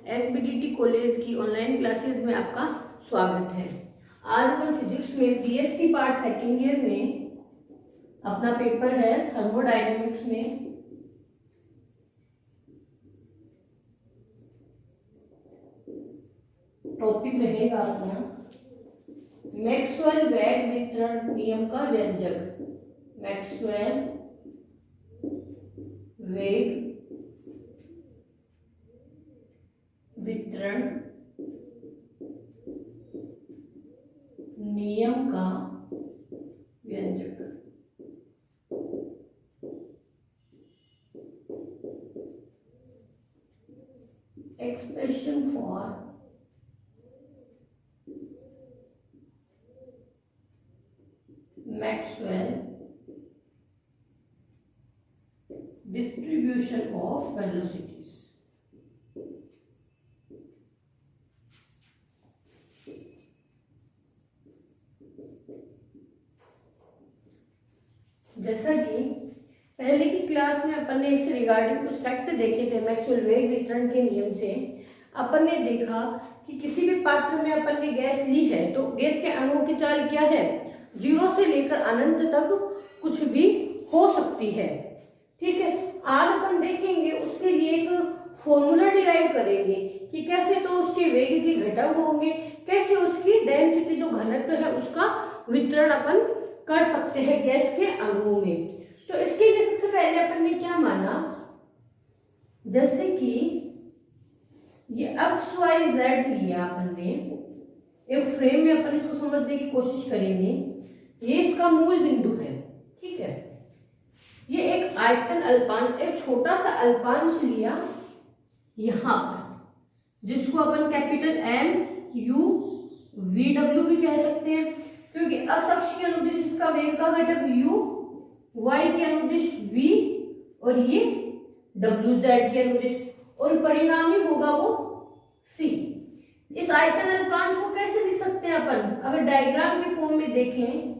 एसबीडीटी college की online classes में आपका स्वागत है। आज अपन फिजिक्स में बीएससी पार्ट सेकेंड ईयर में अपना पेपर है थर्मोडायनेमिक्स में टॉपिक रहेगा अपना मैक्सवेल वेग वितरण नियम का व्यंजक। मैक्सवेल वेग वितरण नियम का व्यंजक। Expression for Maxwell distribution of velocities. जैसा कि पहले की क्लास में अपन ने इस रिगार्डिंग कुछ फैक्ट देखे थे मैक्सवेल वेग वितरण के नियम से। अपन ने देखा कि किसी भी पात्र में अपन ने गैस ली है तो गैस के अणुओं की चाल क्या है, 0 से लेकर अनंत तक कुछ भी हो सकती है। ठीक है, आज अपन देखेंगे उसके लिए एक फॉर्मूला डिराइव करेंगे कि कैसे तो उसके वेग के घटक होंगे, कैसे उसकी डेंसिटी जो घनत्व है उसका वितरण अपन कर सकते हैं गैस के अणुओं में। तो इसके लिए सबसे पहले अपन ने क्या माना, जैसे कि ये एक्स वाई जेड लिया अपन ने एक फ्रेम में, अपन इसको समझने की कोशिश करेंगे। ये इसका मूल बिंदु है। ठीक है, ये एक आयतन अल्पांश, एक छोटा सा अल्पांश लिया यहां पर, जिसको अपन capital M U V W भी कह सकते हैं, क्योंकि एक्स अक्ष के अनुदिश इसका वेग का घटक u, y के अनुदिश v और ये w z के अनुदिश, और परिणामी होगा वो c। इस आयतन अल्पांश को कैसे लिख सकते हैं अपन, अगर डायग्राम के फॉर्म में देखें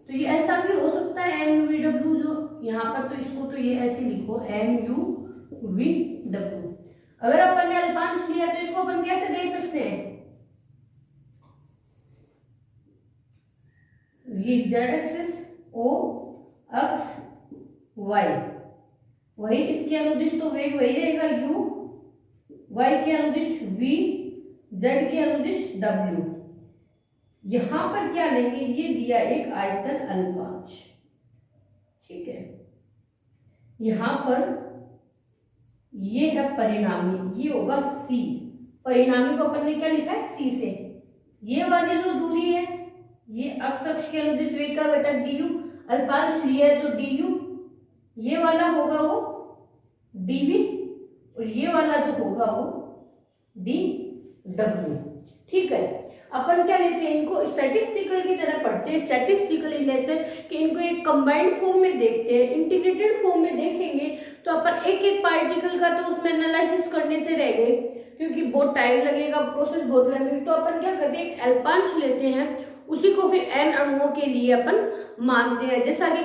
तो ये ऐसा भी हो सकता है एम यू वी डब्ल्यू, जो यहाँ पर, तो इसको तो ये ऐसे लिखो एम यू वी डब्ल्यू। अगर अपन ने अल्पांश लिया तो इसको अपन कैसे देख सकते हैं, ये Z axis O X Y, वही इसके अनुदिश तो वेग वही रहेगा u, y के अनुदिश v, z के अनुदिश w। यहां पर क्या लेंगे, ये दिया एक आयतन अल्पांश। ठीक है, यहां पर ये है परिणामी, ये होगा c। परिणामी को अपन ने क्या लिखा है c से। ये वाली जो दूरी है, ये एक्स अक्ष के अनुदिश वेग का घटक du, अल्पांश लिया है तो du, ये वाला होगा वो dv, और ये वाला जो होगा वो dw। ठीक है, अपन क्या लेते हैं, इनको स्टैटिस्टिकल की तरह पढ़ते हैं, स्टैटिस्टिकल इन नेचर, कि इनको एक कंबाइंड फॉर्म में देखते हैं। इंटीग्रेटेड फॉर्म में देखेंगे तो अपन एक एक पार्टिकल का तो उसमें एनालिसिस करने से रह गए, क्योंकि बहुत टाइम लगेगा, प्रोसेस बहुत लंबी। तो अपन क्या करते हैं, एक अल्पांश लेते हैं, उसी को फिर n अणुओं के लिए अपन मानते हैं। जैसा कि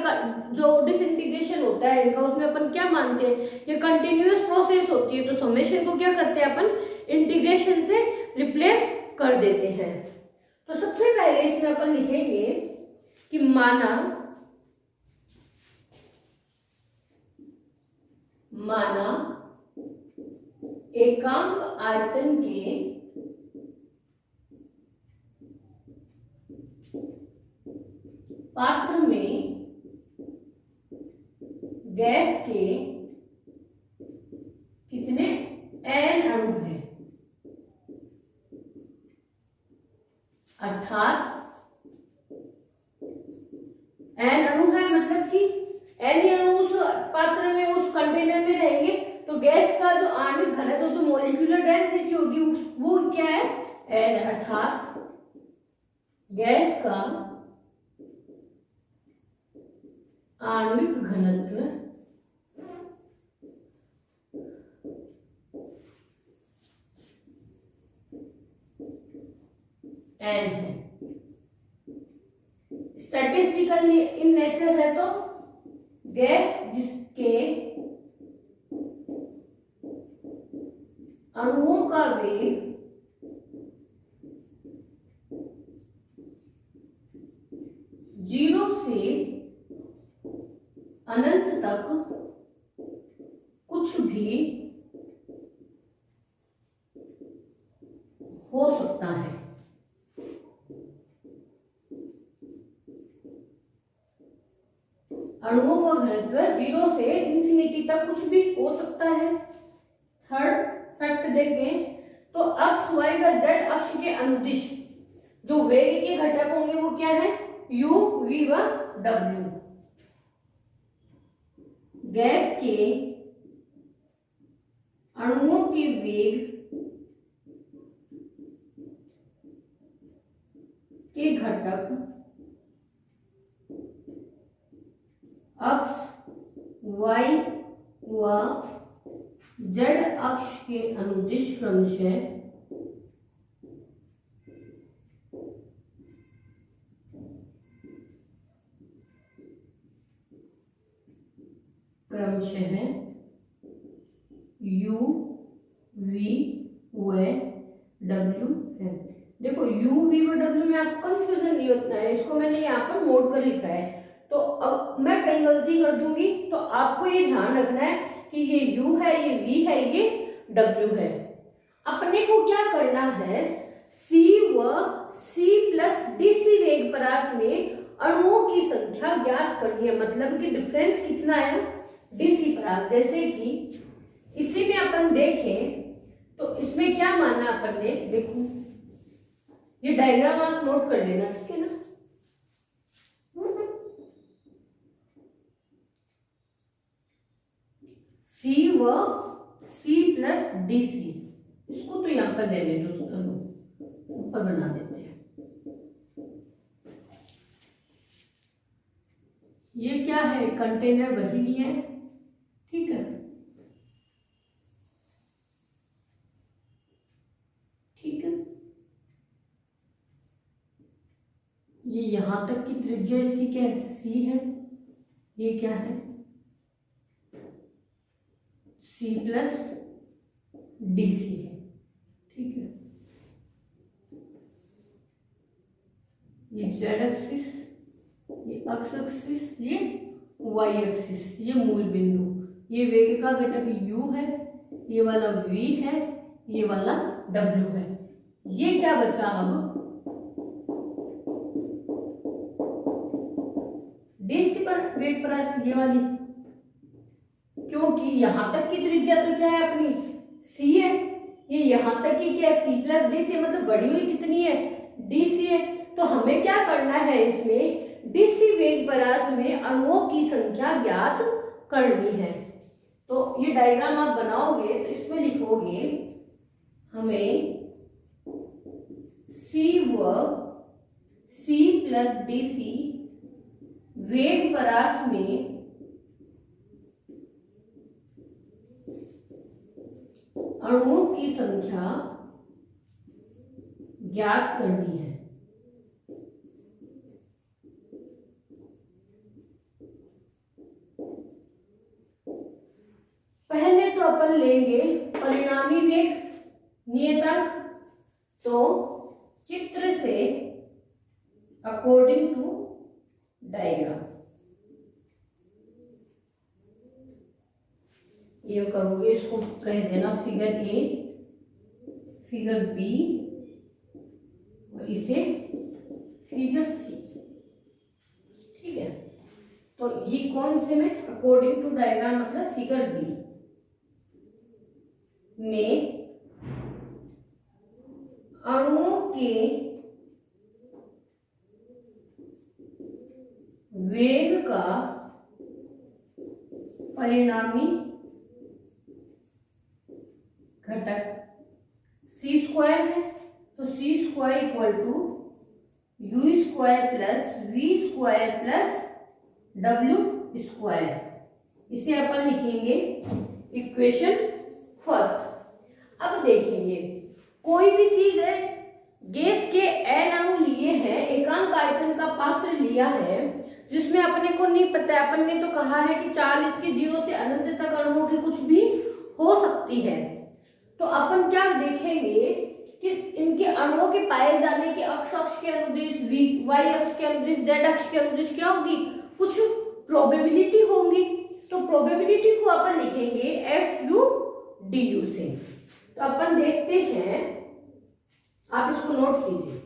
जो डिसइंटीग्रेशन होता है इनका, उसमें अपन क्या मानते हैं, ये कंटिन्यूअस प्रोसेस होती है, तो समेशन को क्या करते हैं अपन, इंटीग्रेशन से रिप्लेस कर देते हैं। तो सबसे पहले इसमें अपन लिखेंगे कि माना एकांक आयतन के पात्र में गैस के कितने n अणु हैं, अर्थात n अणु है, मतलब कि n अणु उस पात्र में, उस कंटेनर में रहेंगे, तो गैस का जो आणविक घनत्व, जो मॉलिक्यूलर डेंसिटी होगी वो क्या है, n, अर्थात गैस का आणविक घनत्व n है। स्टैटिस्टिकल इन नेचर है तो गैस जिसके अणु घनत्व 0 से इंफिनिटी तक कुछ भी हो सकता है। थर्ड फैक्ट देखें तो अक्ष y व z अक्ष के अनुदिश जो वेग के घटक होंगे वो क्या है, u, v व w। गैस के अणुओं के वेग के घटक अक्ष y व z अक्ष के अनुदिश क्रमशः u, v व w है। देखो u, v व w में आपको कंफ्यूजन नहीं होता है, इसको मैंने यहाँ पर मोड़ कर लिखा है। तो अब मैं कहीं गलती कर दूंगी तो आपको ये ध्यान रखना है कि ये u है, ये v है, ये w है। अपने को क्या करना है, c व c प्लस dc वेग परास में अणुओं की संख्या ज्ञात करनी है, मतलब कि डिफरेंस कितना है dc परास। जैसे कि इसी में अपन देखें तो इसमें क्या माना अपन ने, देखो ये डायग्राम आप नोट कर लेना, ठीक है ना। C व C प्लस DC, इसको तो यहां पर ले ले दोस्तों, ऊपर बना देते हैं। ये क्या है, कंटेनर वही लिया है, ठीक है। ठीक है, ये यहां तक की त्रिज्या इसकी क्या है, C है। ये क्या है, C प्लस DC है, ठीक है। ये Z एक्सिस, ये x एक्सिस, ये y एक्सिस, ये मूल बिंदु, ये वेग का घटक u है, ये वाला v है, ये वाला w है। ये क्या बचा अब, DC पर वेग परास ये वाली, क्योंकि यहां तक की त्रिज्या तो क्या है अपनी c है, ये यहां तक की क्या है c प्लस DC, मतलब बढ़ी हुई कितनी है DC है। तो हमें क्या करना है, इसमें DC वेग परास में अणुओं की संख्या ज्ञात करनी है। तो ये डायग्राम आप बनाओगे तो इसमें लिखोगे हमें C व C प्लस DC वेग परास में अणुओं की संख्या ज्ञात करनी है। पहले तो अपन लेंगे परिणामी वेग नियतांक, तो चित्र से अकॉर्डिंग टू डायग्राम ये करोगे, इसको कह देना फिगर ए, फिगर बी और इसे फिगर सी, ठीक है। तो ये कौन से में, अकॉर्डिंग टू डायग्राम मतलब फिगर बी में अणुओं के वेग का परिणामी घटक c स्क्वायर है, तो c square equal to u square plus v square plus w square. इसे अपन लिखेंगे इक्वेशन फर्स्ट। अब देखेंगे कोई भी चीज है, गैस के n अणु लिए हैं, एकांक आयतन का पात्र लिया है, जिसमें अपने को नहीं पता है, अपन ने तो कहा है कि चाल इसके 0 से अनंत तक अणुओं की कुछ भी हो सकती है। तो अपन क्या देखेंगे कि इनके अणुओं के पाए जाने के अक्ष के अनुदिश, y अक्ष के अनुदिश, z अक्ष के अनुदिश क्या होगी, कुछ प्रोबेबिलिटी होंगी। तो प्रोबेबिलिटी को अपन लिखेंगे FU DU से। तो अपन देखते हैं, आप इसको नोट कीजिए।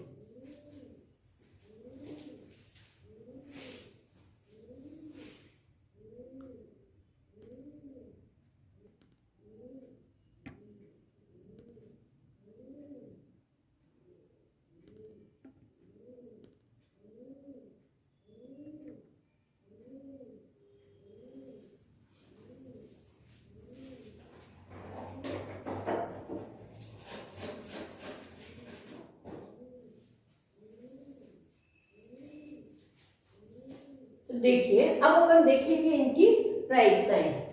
तो देखिए अब अपन देखेंगे इनकी प्रायिकताएं।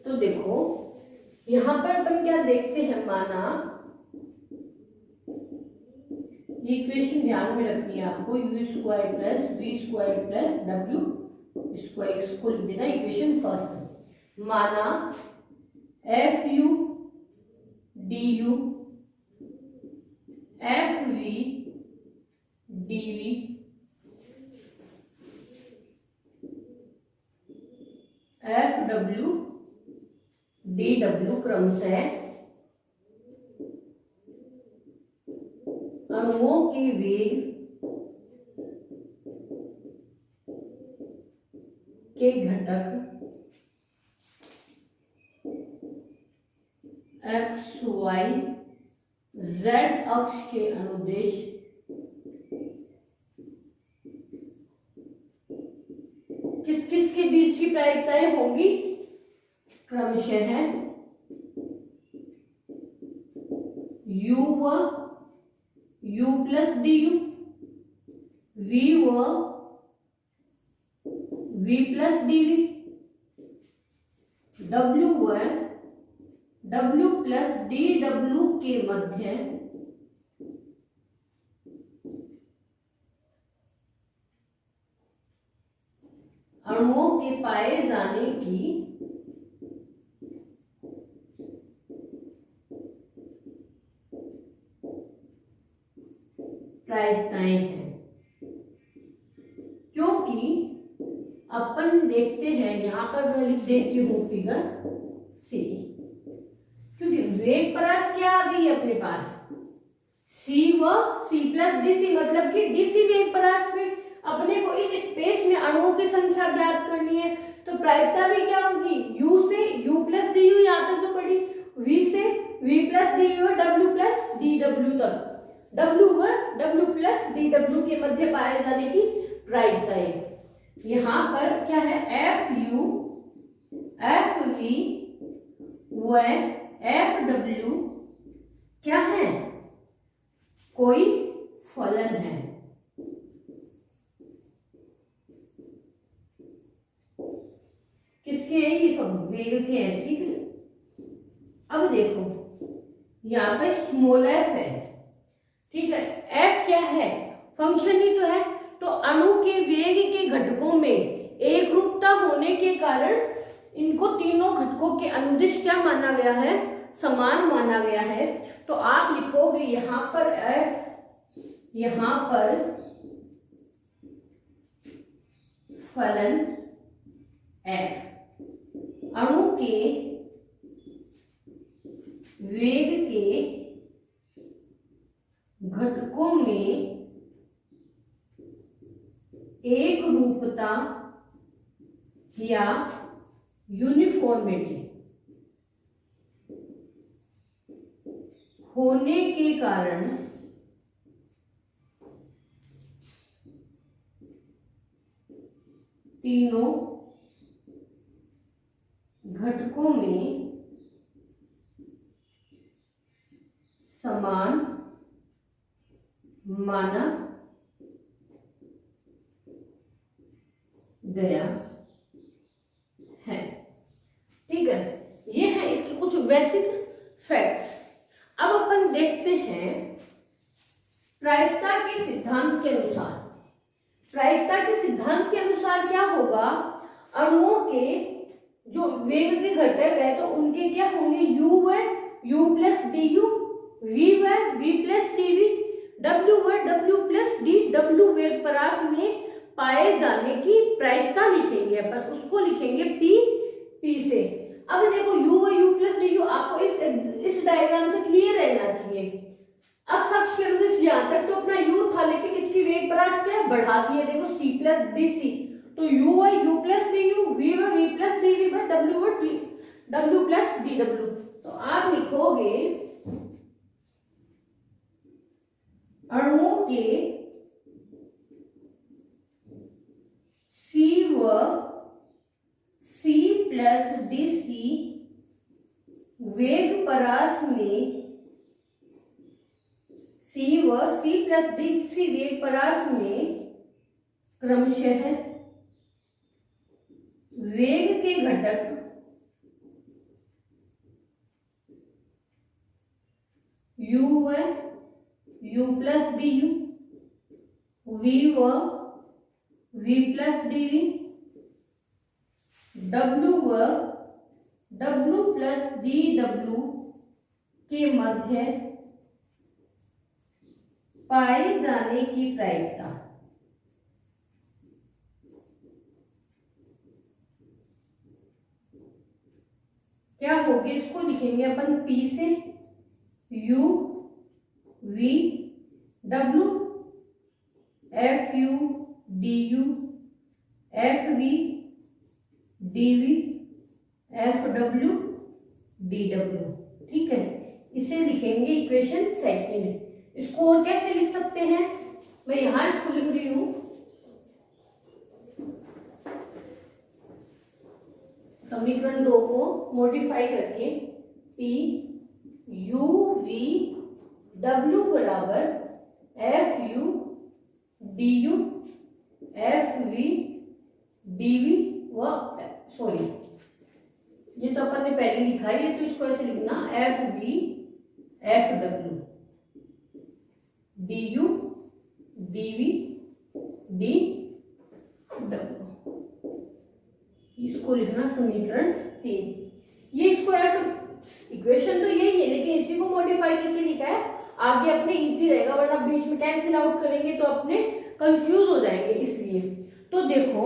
तो देखो यहां पर अपन क्या देखते हैं, माना ये इक्वेशन ध्यान में रखनी है आपको, u square plus v square plus w square, इसको लिख देना इक्वेशन फर्स्ट। माना F U D U F V D V F W D W क्रमशः अणुओं के वेग के घटक एक्स वाई जेड अक्ष के अनुदेश किस किस के बीच की प्रायिकताएं होंगी, क्रमशः है u व u plus D U, v व v plus D V, w व w प्लस डी डब्ल्यू के मध्य अणुओं के पाए जाने की प्रायिकताएं हैं। क्योंकि अपन देखते हैं यहां पर मैं लिख देती हूं फिगर सी, क्योंकि वेग परास क्या आ गई है अपने पास, सी व सी प्लस डीसी, मतलब कि डीसी वेग परास में अपने को इस स्पेस में अणुओं की संख्या ज्ञात करनी है। तो प्रायिकता भी क्या होगी, u से u प्लस डी यू यहाँ तक जो पड़ी, v से v plus D you, w plus D W तक, w व w प्लस डी डब्ल्यू के मध्य पाए जाने की प्रायिकताएं। यहाँ पर क्या है, एफ यू एफ वी व एफ डब्ल्यू क्या है, कोई फलन है। किसके हैं, ये सब वेग के हैं, ठीक है। अब देखो यहाँ पे स्मॉल एफ है, ठीक है, एफ क्या है, फंक्शन ही तो है। तो अणु के वेग के घटकों में एक रूपता होने के कारण इनको तीनों घटकों के अनुदिश क्या माना गया है, समान माना गया है। तो आप लिखोगे यहां पर एफ, यहां पर फलन एफ अणु के वेग के घटकों में एक रूपता या यूनिफॉर्मिटी होने के कारण तीनों घटकों में समान माना गया है, ठीक है। ये है इसके कुछ बेसिक फैक्ट्स। अब अपन देखते हैं प्रायिकता के सिद्धांत के अनुसार। प्रायिकता के सिद्धांत के अनुसार क्या होगा, अणुओं के जो वेग के घटक है तो उनके क्या होंगे, u व u plus D U, v व v plus D V, w व w प्लस डी डब्ल्यू वेग परास में पाए जाने की प्रायिकता लिखेंगे अपन, उसको लिखेंगे p से। अब देखो u व u प्लस डी यू आपको इस डायग्राम से क्लियर रहना चाहिए। अक्ष अक्ष के अनुदिश यहाँ तक तो अपना u था, लेकिन इसकी वेग परास क्या बढ़ा दी है, देखो c प्लस डी सी, तो u व u plus D U, v व v प्लस डी वी, बस w व w प्लस डी डब्ल्यू। तो आप लिखोगे अणुओं के C व C प्लस DC वेग परास में C व C प्लस DC वेग परास में क्रमशः वेग के घटक U व U प्लस DU, V व V प्लस DV, W व W प्लस DW के मध्य पाए जाने की प्रायिकता। क्या होगी, इसको लिखेंगे अपन P से U V W F U DU F V DV F W DW। ठीक है, इसे लिखेंगे इक्वेशन सेकेंड। इसको और कैसे लिख सकते हैं, मैं यहां इसको लिख रही हूं, समीकरण 2 को मॉडिफाई करके P U V W बराबर F U DU F V DV व सॉरी ये तो अपन ने पहले लिखा है, तो इसको ऐसे लिखना F V F W DU DV DW, इसको लिखना समीकरण 3। ये इसको इक्वेशन तो यही है, लेकिन इसी को मॉडिफाई करके लिखा है, आगे अपने इजी रहेगा, वरना बीच में कैंसिल आउट करेंगे तो अपने कंफ्यूज हो जाएंगे। इसलिए तो देखो,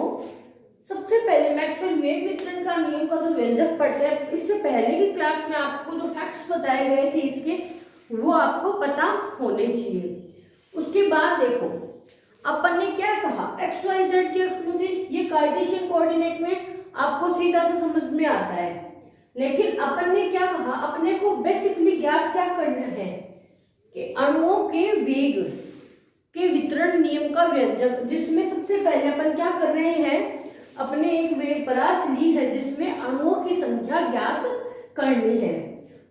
सबसे पहले मैक्सवेल वेग वितरण का नियम का जो व्यंजक पढ़ते हैं, इससे पहले की क्लास में आपको जो फैक्ट्स बताए गए थे इसके, वो आपको पता होने चाहिए। उसके बाद देखो अपन ने क्या कहा, एक्स वाई जेड के अनुदिश ये कार्टेशियन कोऑर्डिनेट में आपको सीधा सा समझ में आता है, लेकिन अपन ने क्या कहा, अपने को बेसिकली ज्ञात क्या करना है कि अणुओं के वेग के वितरण नियम का व्यंजक, जिसमें सबसे पहले अपन क्या कर रहे हैं, अपने एक वेग परास ली है जिसमें अणुओं की संख्या ज्ञात करनी है।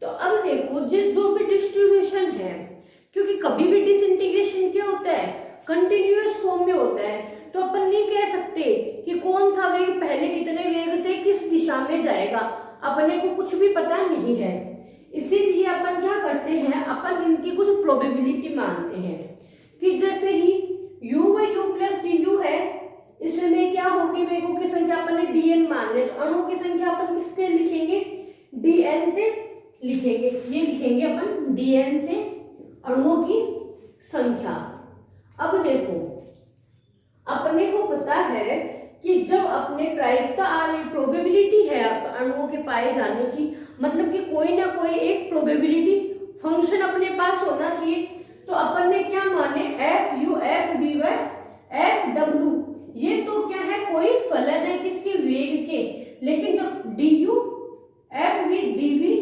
तो अब देखो जो भी डिस्ट्रीब्यूशन है, क्योंकि कभी भी डिसइंटीग्रेशन क्या होता है, कंटिन्यूअस फॉर्म में होता है, तो अपन नहीं कह सकते कि कौन सा वेग पहले कितने वेग से किस दिशा में जाएगा, अपने को कुछ भी पता नहीं है। इसीलिए अपन क्या करते हैं, अपन इनकी कुछ प्रोबेबिलिटी मानते हैं कि जैसे ही u व u प्लस du है, इसमें क्या होगी, वेगों की संख्या अपन ने dn मान ले, तो अणुओं की संख्या अपन किससे लिखेंगे, dn से लिखेंगे। ये लिखेंगे अपन dn से अणुओं की संख्या। अब देखो अपने को पता है कि जब अपने प्रायिकता आ रही, प्रोबेबिलिटी है अणुओं के पाए जाने की, मतलब कि कोई ना कोई एक प्रोबेबिलिटी फंक्शन अपने पास होना चाहिए। तो अपन ने क्या माने, एफ यू एफ वी व एफ डब्ल्यू, ये तो क्या है, कोई फलन है किसके, वेग के। लेकिन जब D U F V D V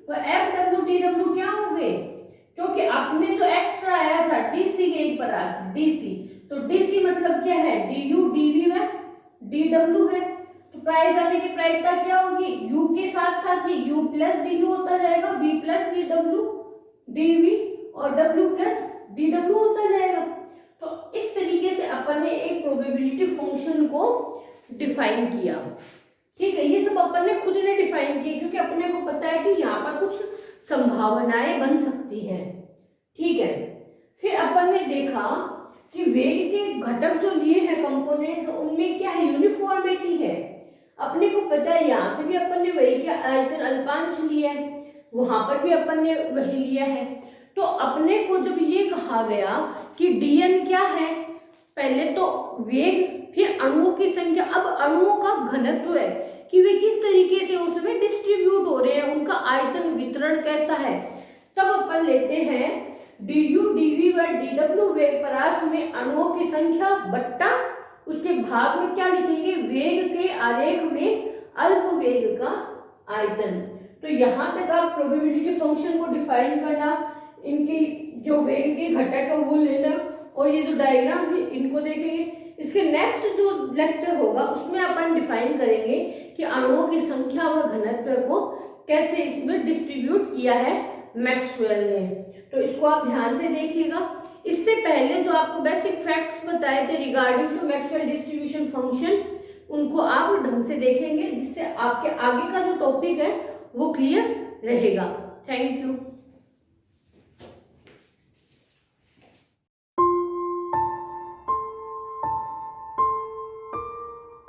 व एफ डब्ल्यू डी डब्ल्यू क्या हो गए, क्योंकि आपने जो एक्स्ट्रा आया था डीसी वेग परास डीसी, तो डीसी मतलब क्या है, डी यू डी वी व डी डब्ल्यू है। तो पाए जाने की प्रायिकता क्या होगी, u के साथ साथ ये u प्लस डी यू होता जाएगा, v plus D W D V और w प्लस डी डब्ल्यू होता जाएगा। तो इस तरीके से अपन ने एक प्रोबेबिलिटी फंक्शन को डिफाइन किया। ठीक है, ये सब अपन ने खुद ने डिफाइन किया, क्योंकि अपने को पता है कि यहाँ पर कुछ संभावनाएं बन सकती हैं। ठीक है, फिर अपन ने देखा कि वेग के घटक जो लिए हैं कंपोनेंट्स, उनमें क्या है, यूनिफॉर्मिटी है। अपने को पता है यहाँ से भी अपन ने वही किया, आयतन अल्पांश लिया है, वहां पर भी अपन ने वही लिया है। तो अपने को जब ये कहा गया कि dn क्या है, पहले तो वेग, फिर अणुओं की संख्या, अब अणुओं का घनत्व है कि वे किस तरीके से उसमें डिस्ट्रीब्यूट हो रहे हैं, उनका आयतन वितरण कैसा है। तब अपन लेते हैं du dv व dw वेग परास में अणुओं की संख्या बट्टा उसके भाग में क्या लिखेंगे, वेग के आरेख में अल्प वेग का आयतन। तो यहां तक आप प्रोबेबिलिटी फंक्शन को डिफाइन करना, इनकी जो वेग के घटक है वो लेना, और ये जो डायग्राम है इनको देखेंगे। इसके नेक्स्ट जो लेक्चर होगा उसमें अपन डिफाइन करेंगे कि अणुओं की संख्या व घनत्व को कैसे इसमें डिस्ट्रीब्यूट किया है मैक्सवेल ने। तो इसको आप ध्यान से देखिएगा। इससे पहले जो आपको बेसिक फैक्ट्स बताए थे regarding to Maxwell distribution function, उनको आप ढंग से देखेंगे, जिससे आपके आगे का जो टॉपिक है वो क्लियर रहेगा। Thank you.